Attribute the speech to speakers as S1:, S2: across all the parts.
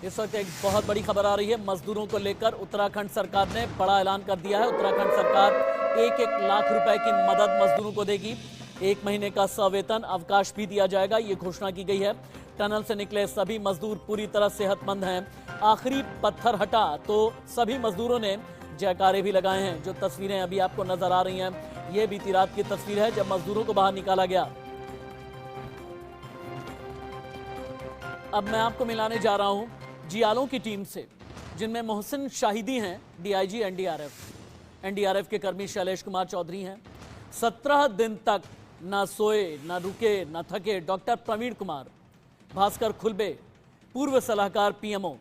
S1: इस वक्त एक बहुत बड़ी खबर आ रही है मजदूरों को लेकर। उत्तराखंड सरकार ने बड़ा ऐलान कर दिया है। उत्तराखंड सरकार 1-1 लाख रुपए की मदद मजदूरों को देगी। 1 महीने का सवेतन अवकाश भी दिया जाएगा, ये घोषणा की गई है। टनल से निकले सभी मजदूर पूरी तरह सेहतमंद हैं। आखिरी पत्थर हटा तो सभी मजदूरों ने जयकारे भी लगाए हैं। जो तस्वीरें अभी आपको नजर आ रही हैं, ये बीती रात की तस्वीर है जब मजदूरों को बाहर निकाला गया। अब मैं आपको मिलाने जा रहा हूं जियालों की टीम से, जिनमें मोहसिन शाहिदी हैं, डीआईजी एनडीआरएफ के कर्मी शैलेश कुमार चौधरी हैं। 17 दिन तक ना सोए, ना रुके, ना थके डॉक्टर प्रवीण कुमार, भास्कर खुलबे, पूर्व सलाहकार पीएमओ।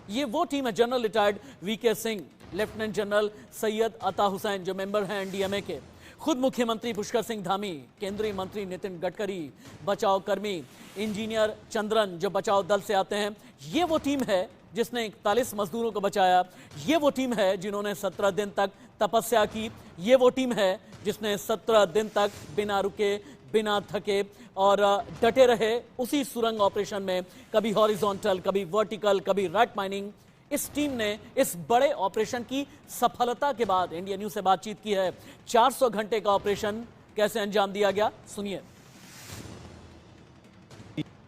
S1: ये वो टीम है general retired VK Singh, lieutenant general Syed Ata Hussain जो मेंबर हैं एनडीएमए के, खुद मुख्यमंत्री पुष्कर सिंह धामी, केंद्रीय मंत्री नितिन गडकरी, बचाव कर्मी इंजीनियर चंद्रन जो बचाव दल से आते हैं। ये वो टीम है जिसने 41 मजदूरों को बचाया। ये वो टीम है जिन्होंने 17 दिन तक तपस्या की। ये वो टीम है जिसने 17 दिन तक बिना रुके, बिना थके और डटे रहे उसी सुरंग ऑपरेशन में, कभी हॉरिजॉन्टल, कभी वर्टिकल, कभी रैट माइनिंग। इस टीम ने इस बड़े ऑपरेशन की सफलता के बाद इंडिया न्यूज से बातचीत की है। 400 घंटे का ऑपरेशन कैसे अंजाम दिया गया, सुनिए।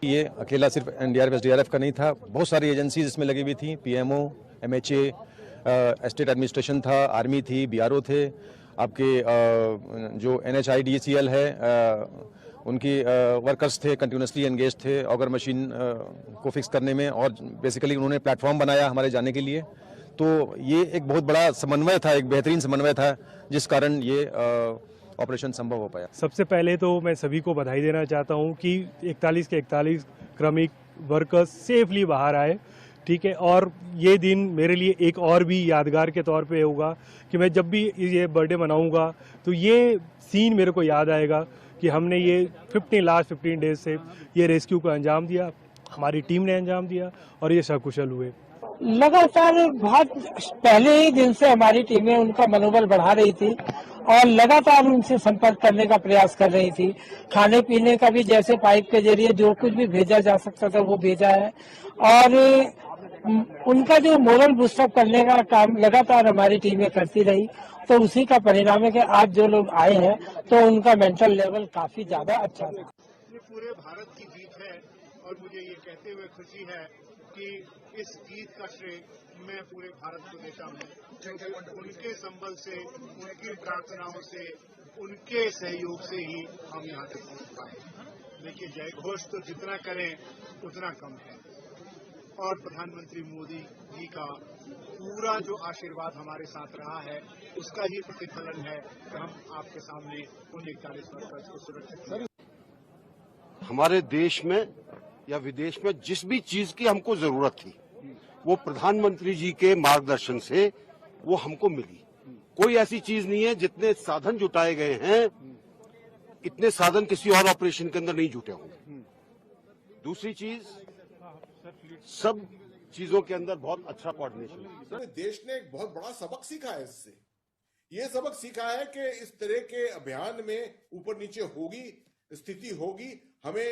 S2: ये अकेला सिर्फ एनडीआरएफ एसडीआरएफ का नहीं था, बहुत सारी एजेंसीज इसमें लगी हुई थी। पीएमओ, एमएचए, स्टेट एडमिनिस्ट्रेशन था, आर्मी थी, बीआरओ थे, आपके जो एनएचआईडीसीएल है उनकी वर्कर्स थे, कंटिन्यूसली एंगेज थे ऑगर मशीन को फिक्स करने में। और बेसिकली उन्होंने प्लेटफॉर्म बनाया हमारे जाने के लिए। तो ये एक बहुत बड़ा समन्वय था, एक बेहतरीन समन्वय था, जिस कारण ये ऑपरेशन संभव हो पाया।
S3: सबसे पहले तो मैं सभी को बधाई देना चाहता हूं कि 41 के 41 क्रमिक वर्कर्स सेफली बाहर आए, ठीक है। और ये दिन मेरे लिए एक और भी यादगार के तौर पे होगा कि मैं जब भी ये बर्थडे मनाऊंगा तो ये सीन मेरे को याद आएगा कि हमने ये 15 डेज से ये रेस्क्यू को अंजाम दिया, हमारी टीम ने अंजाम दिया और ये सकुशल हुए।
S4: लगातार बहुत पहले ही दिन से हमारी टीमें उनका मनोबल बढ़ा रही थी और लगातार उनसे संपर्क करने का प्रयास कर रही थी। खाने पीने का भी जैसे पाइप के जरिए जो कुछ भी भेजा जा सकता था वो भेजा है और उनका जो मोरल बूस्टअप करने का काम लगातार हमारी टीमें करती रही। तो उसी का परिणाम है कि आज जो लोग आए हैं तो उनका मेंटल लेवल काफी ज्यादा अच्छा है।
S5: ये पूरे भारत की जीत है और मुझे ये कहते हुए खुशी है कि इस जीत का श्रेय मैं पूरे भारत को देता हूँ, क्योंकि उनके संबल से, उनकी प्रार्थनाओं से, उनके सहयोग से ही हम यहाँ तक पहुँच पाए। देखिए, जय घोष तो जितना करें उतना कम है और प्रधानमंत्री मोदी जी का पूरा जो आशीर्वाद हमारे साथ रहा है उसका ही प्रतिफलन है कि हम आपके सामने उन 41 वर्कर्स को सुरक्षित करें।
S6: हमारे देश में या विदेश में जिस भी चीज की हमको जरूरत थी वो प्रधानमंत्री जी के मार्गदर्शन से वो हमको मिली। कोई ऐसी चीज नहीं है, जितने साधन जुटाए गए हैं इतने साधन किसी और ऑपरेशन के अंदर नहीं जुटे होंगे। दूसरी चीज, सब चीजों के अंदर बहुत अच्छा कोऑर्डिनेशन है।
S7: देश ने एक बहुत बड़ा सबक सीखा है इससे। ये सबक सीखा है कि इस तरह के अभियान में ऊपर नीचे होगी, स्थिति होगी, हमें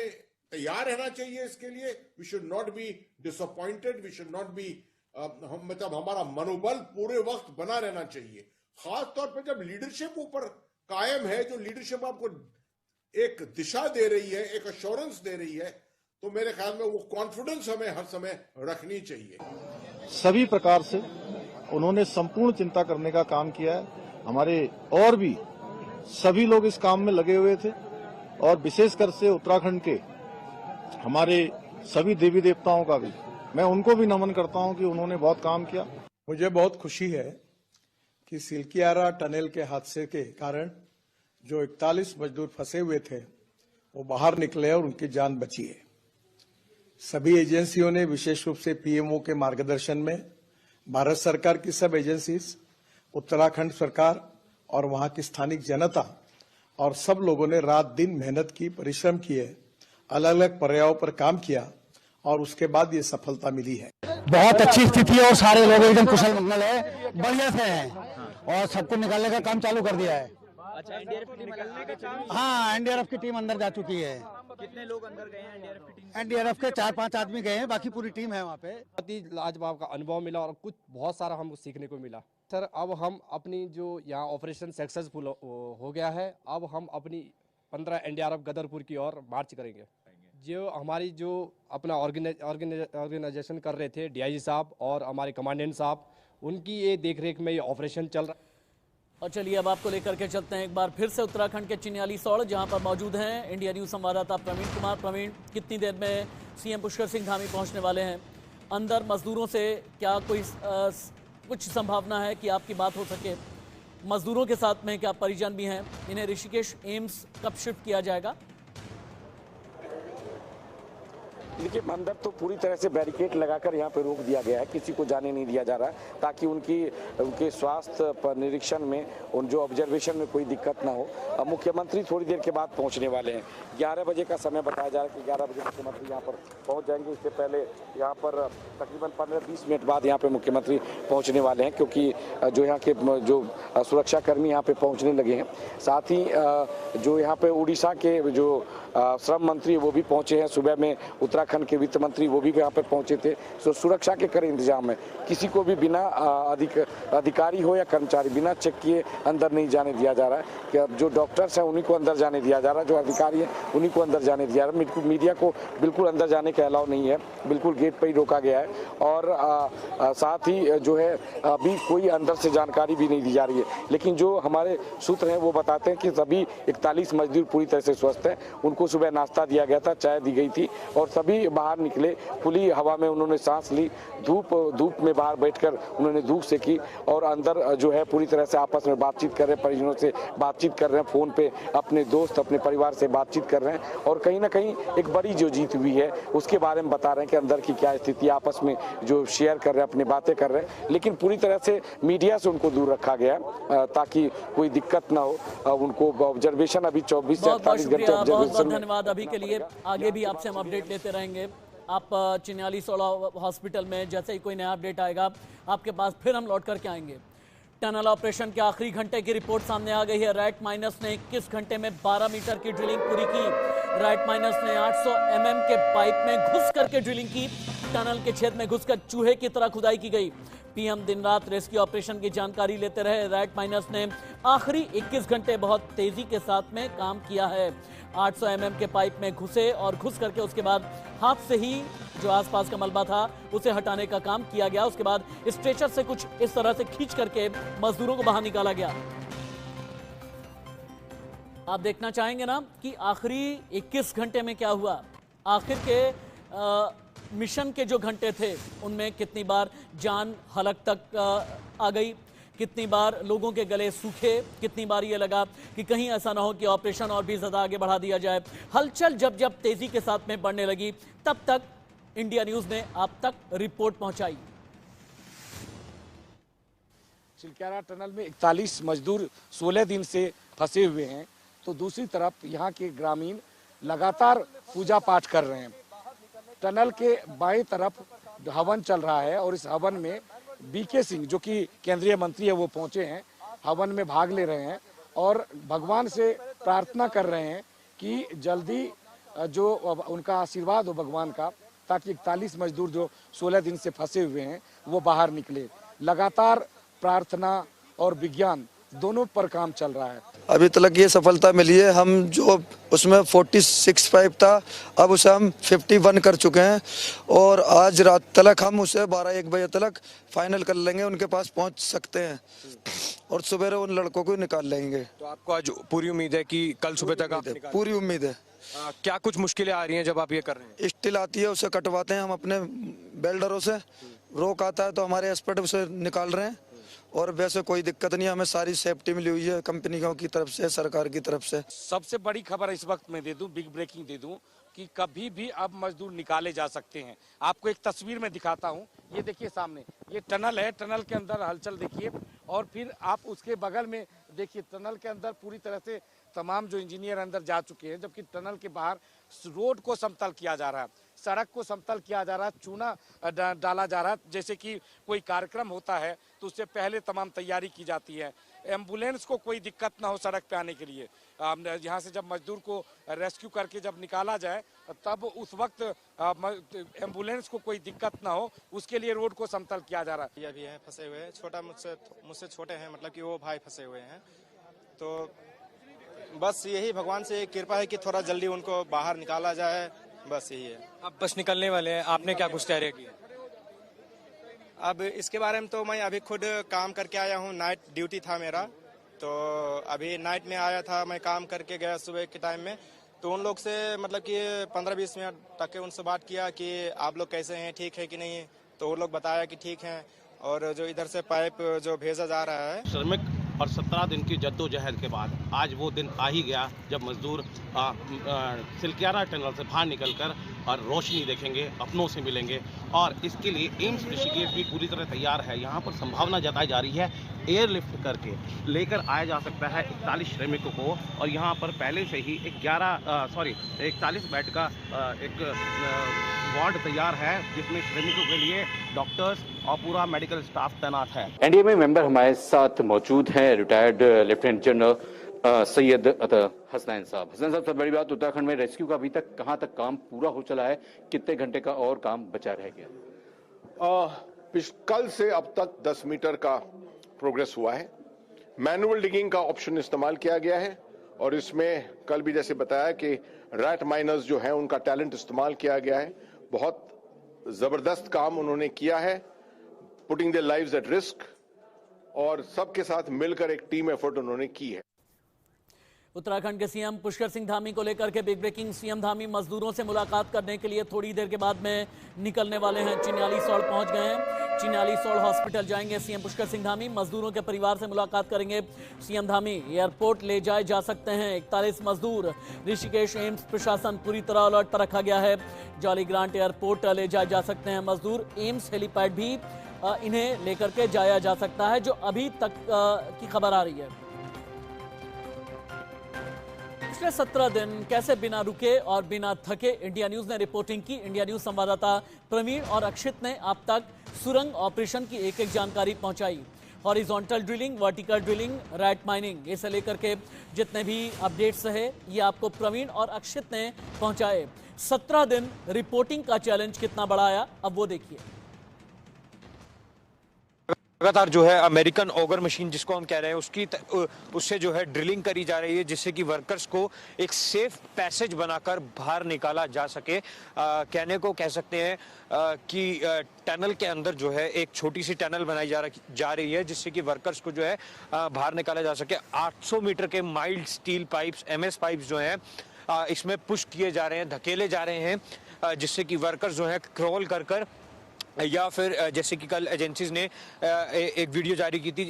S7: तैयार रहना चाहिए इसके लिए। We should not be disappointed, we should not be मतलब हमारा मनोबल पूरे वक्त बना रहना चाहिए। खास तौर पर जब लीडरशिप ऊपर कायम है, जो लीडरशिप आपको एक दिशा दे रही है, एक अश्योरेंस दे रही है, तो मेरे ख्याल में वो कॉन्फिडेंस हमें हर समय रखनी चाहिए।
S8: सभी प्रकार से उन्होंने संपूर्ण चिंता करने का काम किया है। हमारे और भी सभी लोग इस काम में लगे हुए थे और विशेषकर से उत्तराखंड के हमारे सभी देवी देवताओं का भी मैं उनको भी नमन करता हूं कि उन्होंने बहुत काम किया।
S9: मुझे बहुत खुशी है कि सिलकियारा टनल के हादसे के कारण जो 41 मजदूर फंसे हुए थे वो बाहर निकले और उनकी जान बची है। सभी एजेंसियों ने, विशेष रूप से पीएमओ के मार्गदर्शन में, भारत सरकार की सब एजेंसीज, उत्तराखंड सरकार और वहां की स्थानिक जनता और सब लोगों ने रात दिन मेहनत की, परिश्रम किए, अलग अलग पर्यायों पर काम किया और उसके बाद ये सफलता मिली है।
S10: बहुत अच्छी स्थिति है और सारे लोग एकदम कुशल मंगल है, बढ़िया से हैं और सबको निकालने का काम चालू कर दिया है।
S1: अच्छा, एनडीआरएफ की टीम निकालने का काम?
S10: हाँ, एनडीआरएफ की टीम अंदर जा चुकी है।
S11: कितने लोग अंदर गए हैं एनडीआरएफ की टीम?
S10: एनडीआरएफ के 4-5 आदमी गए हैं, बाकी पूरी टीम है वहाँ पे।
S12: बहुत ही लाजवाब का अनुभव मिला और कुछ बहुत सारा हमको सीखने को मिला। सर अब हम अपनी जो यहाँ ऑपरेशन सक्सेसफुल हो गया है, अब हम अपनी 15 एनडीआरएफ गदरपुर की ओर मार्च करेंगे। जो हमारी जो अपना ऑर्गेनाइजेशन कर रहे थे डीआईजी साहब और हमारे कमांडेंट साहब, उनकी ये देखरेख में ये ऑपरेशन चल रहा है।
S1: और चलिए अब आपको लेकर के चलते हैं एक बार फिर से उत्तराखंड के चिन्यालीसौड़, जहां पर मौजूद हैं इंडिया न्यूज संवाददाता प्रवीण कुमार। प्रवीण, कितनी देर में सीएम पुष्कर सिंह धामी पहुंचने वाले हैं? अंदर मजदूरों से क्या कोई कुछ संभावना है कि आपकी बात हो सके? मजदूरों के साथ में क्या परिजन भी हैं? इन्हें ऋषिकेश एम्स कब शिफ्ट किया जाएगा?
S13: देखिए, अंदर तो पूरी तरह से बैरिकेड लगाकर यहाँ पे रोक दिया गया है, किसी को जाने नहीं दिया जा रहा है, ताकि उनके स्वास्थ्य पर निरीक्षण में, उन जो ऑब्जर्वेशन में कोई दिक्कत ना हो। अब मुख्यमंत्री थोड़ी देर के बाद पहुँचने वाले हैं। 11 बजे का समय बताया जा रहा है कि 11 बजे मुख्यमंत्री यहाँ पर पहुँच जाएंगे। इससे पहले यहाँ पर तकरीबन 15-20 मिनट बाद यहाँ पर मुख्यमंत्री पहुँचने वाले हैं, क्योंकि जो यहाँ के जो सुरक्षाकर्मी यहाँ पर पहुँचने लगे हैं। साथ ही जो यहाँ पर उड़ीसा के जो श्रम मंत्री वो भी पहुँचे हैं सुबह में, उत्तराखंड के वित्त मंत्री वो भी यहाँ पे पहुंचे थे। तो सुरक्षा के कड़े इंतजाम है, किसी को भी बिना अधिकारी हो या कर्मचारी बिना चेक किए अंदर नहीं जाने दिया जा रहा है। कि जो डॉक्टर्स हैं उन्हीं को अंदर जाने दिया जा रहा है, जो अधिकारी हैं उन्हीं को अंदर जाने दिया जा रहा है। मीडिया को बिल्कुल अंदर जाने का अलाउ नहीं है, बिल्कुल गेट पर ही रोका गया है। और साथ ही जो है अभी कोई अंदर से जानकारी भी नहीं दी जा रही है। लेकिन जो हमारे सूत्र हैं वो बताते हैं कि सभी 41 मजदूर पूरी तरह से स्वस्थ हैं। उनको सुबह नाश्ता दिया गया था, चाय दी गई थी और सभी बाहर निकले। खुली हवा में उन्होंने सांस ली, धूप में बाहर बैठकर उन्होंने धूप से की और अंदर जो है पूरी तरह से आपस में बातचीत कर रहे हैं, परिजनों से बातचीत कर रहे हैं, फोन पे अपने दोस्त अपने परिवार से बातचीत कर रहे हैं। और कहीं ना कहीं एक बड़ी जो जीत हुई है उसके बारे में बता रहे हैं कि अंदर की क्या स्थिति, आपस में जो शेयर कर रहे हैं, अपनी बातें कर रहे हैं। लेकिन पूरी तरह से मीडिया से उनको दूर रखा गया है ताकि कोई दिक्कत ना हो। उनको ऑब्जर्वेशन अभी 24 से 48 घंटे ऑब्जर्वेशन।
S1: धन्यवाद अभी के लिए, आगे भी आपसे हम अपडेट लेते रहेंगे। आप चिन्यालीसौड़ हॉस्पिटल में जैसे ही कोई नया अपडेट आएगा आपके पास फिर हम लौट करके आएंगे। टनल ऑपरेशन के आखिरी घंटे की रिपोर्ट सामने आ गई है। रैट माइनस ने 21 घंटे में 12 मीटर की ड्रिलिंग पूरी की। रैट माइनस ने 800 mm के पाइप में घुस करके ड्रिलिंग की। टनल के छेद में घुसकर चूहे की तरह खुदाई की गई। पीएम दिन रात रेस्क्यू ऑपरेशन की जानकारी लेते रहे। रैट माइनस ने आखिरी 21 घंटे बहुत तेजी के साथ में काम किया है। 800 mm के पाइप में घुस करके उसके बाद हाथ से ही जो आसपास का मलबा था उसे हटाने का काम किया गया। उसके बाद स्ट्रेचर से कुछ इस तरह से खींच करके मजदूरों को बाहर निकाला गया। आप देखना चाहेंगे ना कि आखिरी 21 घंटे में क्या हुआ। आखिर के मिशन के जो घंटे थे उनमें कितनी बार जान हलक तक आ गई, कितनी बार लोगों के गले सूखे, कितनी बार ये लगा कि कहीं ऐसा ना हो कि ऑपरेशन और भी ज़्यादा आगे बढ़ा दिया जाए। हलचल जब तेजी के साथ में बढ़ने लगी तब तक इंडिया न्यूज़ ने आप तक रिपोर्ट पहुंचाई।
S13: चिल्क्यारा टनल में 41 मजदूर 16 दिन से फंसे हुए हैं, तो दूसरी तरफ यहाँ के ग्रामीण लगातार पूजा पाठ कर रहे हैं। टनल के बाएं तरफ हवन चल रहा है और इस हवन में बीके सिंह जो कि केंद्रीय मंत्री है वो पहुंचे हैं, हवन में भाग ले रहे हैं और भगवान से प्रार्थना कर रहे हैं कि जल्दी जो उनका आशीर्वाद हो भगवान का, ताकि 41 मजदूर जो 16 दिन से फंसे हुए हैं वो बाहर निकले। लगातार प्रार्थना और विज्ञान दोनों पर काम चल रहा है।
S14: अभी तक ये सफलता मिली है। हम जो उसमें 46 पाइप था अब उसे हम 51 कर चुके हैं और आज रात तक हम उसे 12-1 बजे तक फाइनल कर लेंगे, उनके पास पहुंच सकते हैं और सुबह उन लड़कों को निकाल लेंगे।
S15: तो आपको आज पूरी उम्मीद है कि कल सुबह तक आप निकाल?
S14: पूरी उम्मीद है।
S15: क्या कुछ मुश्किलें आ रही हैं जब आप ये कर रहे हैं?
S14: स्टील आती है उसे कटवाते हैं हम अपने बेल्डरों से, रोक आता है तो हमारे एक्सपर्ट उसे निकाल रहे हैं और वैसे कोई दिक्कत नहीं, हमें सारी सेफ्टी मिली हुई है कंपनियों की तरफ से, सरकार की तरफ से।
S13: सबसे बड़ी खबर इस वक्त मैं दे दूं, बिग ब्रेकिंग दे दूं कि कभी भी अब मजदूर निकाले जा सकते हैं। आपको एक तस्वीर में दिखाता हूं, ये देखिए सामने ये टनल है, टनल के अंदर हलचल देखिए और फिर आप उसके बगल में देखिए टनल के अंदर पूरी तरह से तमाम जो इंजीनियर अंदर जा चुके हैं, जबकि टनल के बाहर रोड को समतल किया जा रहा है, सड़क को समतल किया जा रहा है, चूना डाला जा रहा है। जैसे कि कोई कार्यक्रम होता है तो उससे पहले तमाम तैयारी की जाती है। एम्बुलेंस को कोई दिक्कत ना हो सड़क पे आने के लिए। यहाँ से जब मजदूर को रेस्क्यू करके जब निकाला जाए तब उस वक्त एम्बुलेंस को कोई दिक्कत ना हो, उसके लिए रोड को समतल किया जा रहा है।
S11: ये भी हैं फंसे हुए हैं, छोटा मुझसे छोटे हैं, मतलब कि वो भाई फंसे हुए हैं। तो बस यही भगवान से कृपा है कि थोड़ा जल्दी उनको बाहर निकाला जाए, बस यही है।
S15: अब बस निकलने वाले हैं, आपने क्या कुछ तैयारी की?
S11: अब इसके बारे में तो मैं अभी खुद काम करके आया हूँ, नाइट ड्यूटी था मेरा, तो अभी नाइट में आया था, मैं काम करके गया सुबह के टाइम में। तो उन लोग से मतलब कि 15-20 मिनट तक के उनसे बात किया कि आप लोग कैसे हैं, ठीक है कि नहीं, तो वो लोग बताया कि ठीक हैं। और जो इधर से पाइप जो भेजा जा रहा है,
S16: श्रमिक और 17 दिन की जद्दोजहद के बाद आज वो दिन आ ही गया जब मजदूर सिलकियारा टनल से बाहर निकलकर और रोशनी देखेंगे, अपनों से मिलेंगे। और इसके लिए एम्स ऋषिकेश भी पूरी तरह तैयार है। यहाँ पर संभावना जताई जा रही है एयरलिफ्ट करके लेकर आया जा सकता है 41 श्रमिकों को। और यहाँ पर पहले से ही 41 बेड का एक वार्ड तैयार है जिसमें श्रमिकों के लिए डॉक्टर्स और पूरा मेडिकल स्टाफ तैनात है।
S17: एनडीए में मेंबर हमारे साथ मौजूद हैं retired lieutenant general Syed Hasnain साहब। हसनैन साहब, सबसे बड़ी बात, उत्तराखंड में रेस्क्यू का अभी तक कहां तक काम पूरा हो चला है, कितने घंटे का और काम बचा रह गया?
S7: कल से अब तक 10 मीटर का प्रोग्रेस हुआ है। मैनुअल डिगिंग का ऑप्शन इस्तेमाल किया गया है और इसमें कल भी जैसे बताया कि रैट माइनर्स जो हैं उनका टैलेंट इस्तेमाल किया गया है। बहुत जबरदस्त काम उन्होंने किया है, putting their lives at risk, और सबके साथ मिलकर एक टीम एफर्ट उन्होंने की है।
S1: उत्तराखंड के सीएम पुष्कर सिंह धामी को लेकर के बिग ब्रेकिंग। सीएम धामी मजदूरों से मुलाकात करने के लिए थोड़ी देर के बाद में निकलने वाले हैं। चिन्यालीसौड़ पहुंच गए हैं, चिन्यालीसौड़ हॉस्पिटल जाएंगे सीएम पुष्कर सिंह धामी। मजदूरों के परिवार से मुलाकात करेंगे सीएम धामी। एयरपोर्ट ले जाए जा सकते हैं 41 मजदूर। ऋषिकेश एम्स प्रशासन पूरी तरह अलर्ट पर रखा गया है। जॉली ग्रांट एयरपोर्ट ले जाए जा सकते हैं मजदूर। एम्स हेलीपैड भी इन्हें लेकर के जाया जा सकता है, जो अभी तक की खबर आ रही है। पिछले 17 दिन कैसे बिना रुके और बिना थके इंडिया न्यूज ने रिपोर्टिंग की। इंडिया न्यूज संवाददाता प्रवीण और अक्षित ने आप तक सुरंग ऑपरेशन की एक एक जानकारी पहुंचाई। Horizontal drilling, vertical drilling, rat mining, इसे लेकर के जितने भी अपडेट्स है ये आपको प्रवीण और अक्षित ने पहुंचाए। 17 दिन रिपोर्टिंग का चैलेंज कितना बड़ा आया, अब वो देखिए।
S15: लगातार जो है अमेरिकन ऑगर मशीन जिसको हम कह रहे हैं उससे जो है ड्रिलिंग करी जा रही है, जिससे कि वर्कर्स को एक सेफ पैसेज बनाकर बाहर निकाला जा सके। कहने को कह सकते हैं कि टनल के अंदर जो है एक छोटी सी टनल बनाई जा रही है जिससे कि वर्कर्स को जो है बाहर निकाला जा सके। 800 मीटर के mild steel pipes, MS pipes जो हैं इसमें पुश किए जा रहे हैं, धकेले जा रहे हैं, जिससे कि वर्कर्स जो है क्रॉल कर या फिर जैसे कि कल एजेंसीज ने एक वीडियो जारी की थी,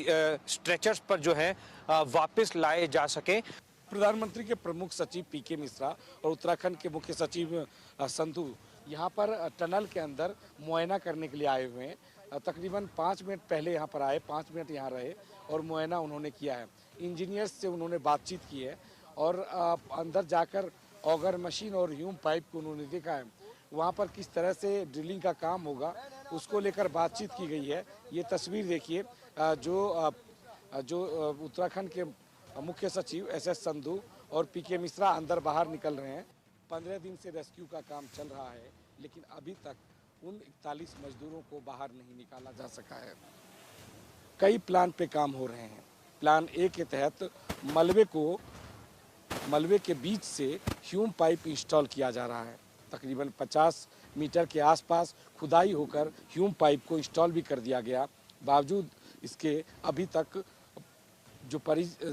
S15: स्ट्रेचर्स पर जो है वापस लाए जा सके।
S13: प्रधानमंत्री के प्रमुख सचिव PK मिश्रा और उत्तराखंड के मुख्य सचिव संधू यहाँ पर टनल के अंदर मुआयना करने के लिए आए हुए हैं। तकरीबन 5 मिनट पहले यहाँ पर आए, 5 मिनट यहाँ रहे और मुआयना उन्होंने किया है। इंजीनियर्स से उन्होंने बातचीत की है और अंदर जाकर ऑगर मशीन और ह्यूम पाइप को उन्होंने देखा है। वहाँ पर किस तरह से ड्रिलिंग का काम होगा उसको लेकर बातचीत की गई है। ये तस्वीर देखिए जो उत्तराखंड के मुख्य सचिव SS संधू और PK मिश्रा अंदर बाहर निकल रहे हैं। 15 दिन से रेस्क्यू का काम चल रहा है, लेकिन अभी तक उन 41 मजदूरों को बाहर नहीं निकाला जा सका है। कई प्लान पे काम हो रहे हैं। प्लान A के तहत मलबे के बीच से ह्यूम पाइप इंस्टॉल किया जा रहा है। तकरीबन 50 मीटर के आसपास खुदाई होकर ह्यूम पाइप को इंस्टॉल भी कर दिया गया। बावजूद इसके अभी तक जो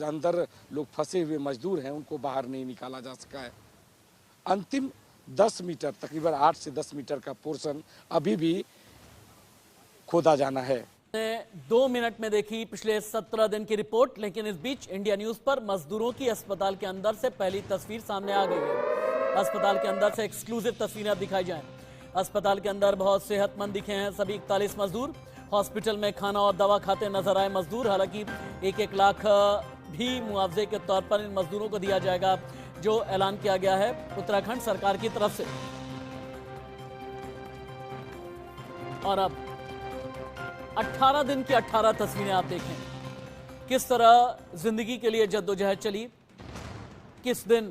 S13: अंदर लोग फंसे हुए मजदूर हैं उनको बाहर नहीं निकाला जा सका है। अंतिम 10 मीटर, तकरीबन 8 से 10 मीटर का पोर्शन अभी भी खोदा जाना है।
S1: 2 मिनट में देखी पिछले 17 दिन की रिपोर्ट, लेकिन इस बीच इंडिया न्यूज पर मजदूरों की अस्पताल के अंदर से पहली तस्वीर सामने आ गई है। अस्पताल के अंदर से एक्सक्लूसिव तस्वीरें अब दिखाई जाएं। अस्पताल के अंदर बहुत सेहतमंद दिखे हैं सभी 41 मजदूर। हॉस्पिटल में खाना और दवा खाते नजर आए मजदूर। हालांकि 1-1 लाख भी मुआवजे के तौर पर इन मजदूरों को दिया जाएगा, जो ऐलान किया गया है उत्तराखंड सरकार की तरफ से। और अब 18 दिन की 18 तस्वीरें आप देखें। किस तरह जिंदगी के लिए जद्दोजहद चली, किस दिन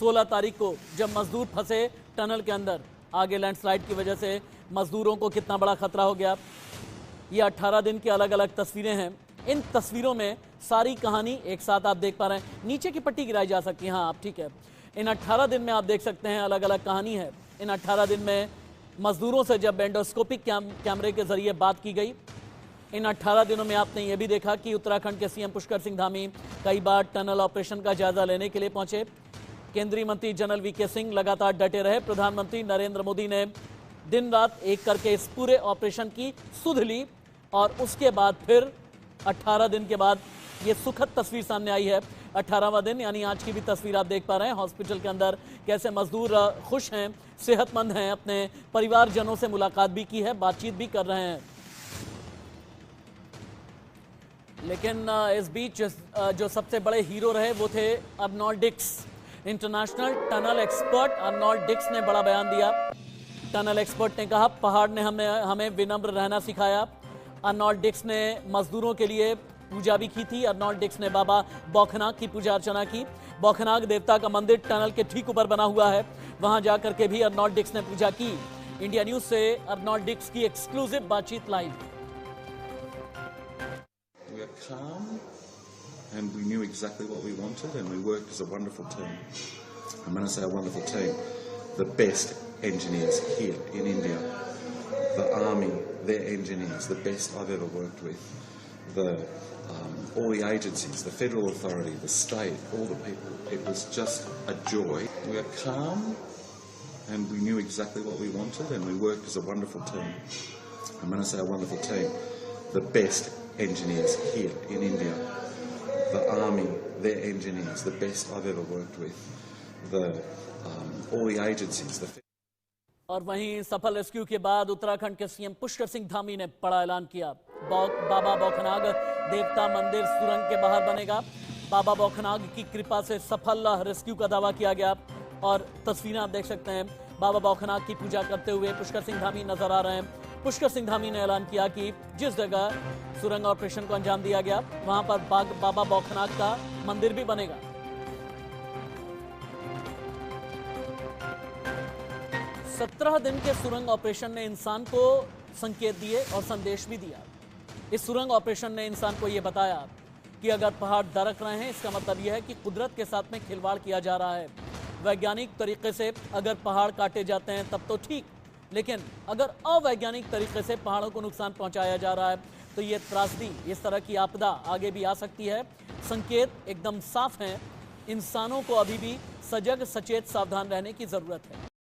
S1: 16 तारीख को जब मजदूर फंसे टनल के अंदर, आगे लैंडस्लाइड की वजह से मजदूरों को कितना बड़ा खतरा हो गया। ये 18 दिन की अलग अलग तस्वीरें हैं। इन तस्वीरों में सारी कहानी एक साथ आप देख पा रहे हैं। नीचे की पट्टी गिराई जा सकती है, हाँ आप ठीक है। इन 18 दिन में आप देख सकते हैं अलग अलग कहानी है। इन 18 दिन में मजदूरों से जब एंडोस्कोपिक कैमरे के जरिए बात की गई, इन 18 दिनों में आपने ये भी देखा कि उत्तराखंड के सीएम पुष्कर सिंह धामी कई बार टनल ऑपरेशन का जायजा लेने के लिए पहुंचे। केंद्रीय मंत्री जनरल वीके सिंह लगातार डटे रहे। प्रधानमंत्री नरेंद्र मोदी ने दिन रात एक करके इस पूरे ऑपरेशन की सुध ली और उसके बाद फिर 18 दिन के बाद ये सुखद तस्वीर सामने आई है। 18वां दिन यानी आज की भी तस्वीर आप देख पा रहे हैं। हॉस्पिटल के अंदर कैसे मजदूर खुश हैं, सेहतमंद हैं, अपने परिवारजनों से मुलाकात भी की है, बातचीत भी कर रहे हैं। लेकिन इस बीच जो सबसे बड़े हीरो रहे वो थे Arnold Dix. International tunnel expert Arnold Dix ने बड़ा बयान दिया। टनल एक्सपर्ट ने कहा, पहाड़ ने हमें विनम्र रहना सिखाया। अर्नोल्ड डिक्स ने मजदूरों के लिए पूजा भी की थी। अर्नोल्ड डिक्स ने बाबा बौखनाग की पूजा अर्चना की। बौखनाग देवता का मंदिर टनल के ठीक ऊपर बना हुआ है, वहां जाकर के भी अर्नोल्ड डिक्स ने पूजा की। इंडिया न्यूज से अर्नोल्ड डिक्स की एक्सक्लूसिव बातचीत live.
S18: We are calm and we knew exactly what we wanted and we worked as a wonderful team. And when I say a wonderful team, the best engineers here in India, the army, their engineers, the best I've ever worked with, all the agencies, the federal authority, the state, all the people. It was just a joy. We are calm and we knew exactly what we wanted and we worked as a wonderful team. And when I say a wonderful team, the best engineers here in India, the army, their engineers, the best I've ever worked with, all the agencies, the
S1: और वहीं सफल rescue के बाद उत्तराखंड के CM Pushkar Singh Dhami ने बड़ा ऐलान किया। बाबा बौखनाग देवता मंदिर सुरंग के बाहर बनेगा। बाबा बौखनाग की कृपा से सफल रेस्क्यू का दावा किया गया और तस्वीरें आप देख सकते हैं। बाबा बौखनाग की पूजा करते हुए पुष्कर सिंह धामी नजर आ रहे हैं। पुष्कर सिंह धामी ने ऐलान किया कि जिस जगह सुरंग ऑपरेशन को अंजाम दिया गया वहां पर बाबा बौखनाग का मंदिर भी बनेगा। 17 दिन के सुरंग ऑपरेशन ने इंसान को संकेत दिए और संदेश भी दिया। इस सुरंग ऑपरेशन ने इंसान को यह बताया कि अगर पहाड़ दरक रहे हैं इसका मतलब यह है कि कुदरत के साथ में खिलवाड़ किया जा रहा है। वैज्ञानिक तरीके से अगर पहाड़ काटे जाते हैं तब तो ठीक, लेकिन अगर अवैज्ञानिक तरीके से पहाड़ों को नुकसान पहुंचाया जा रहा है तो ये त्रासदी, इस तरह की आपदा आगे भी आ सकती है। संकेत एकदम साफ हैं। इंसानों को अभी भी सजग, सचेत, सावधान रहने की जरूरत है।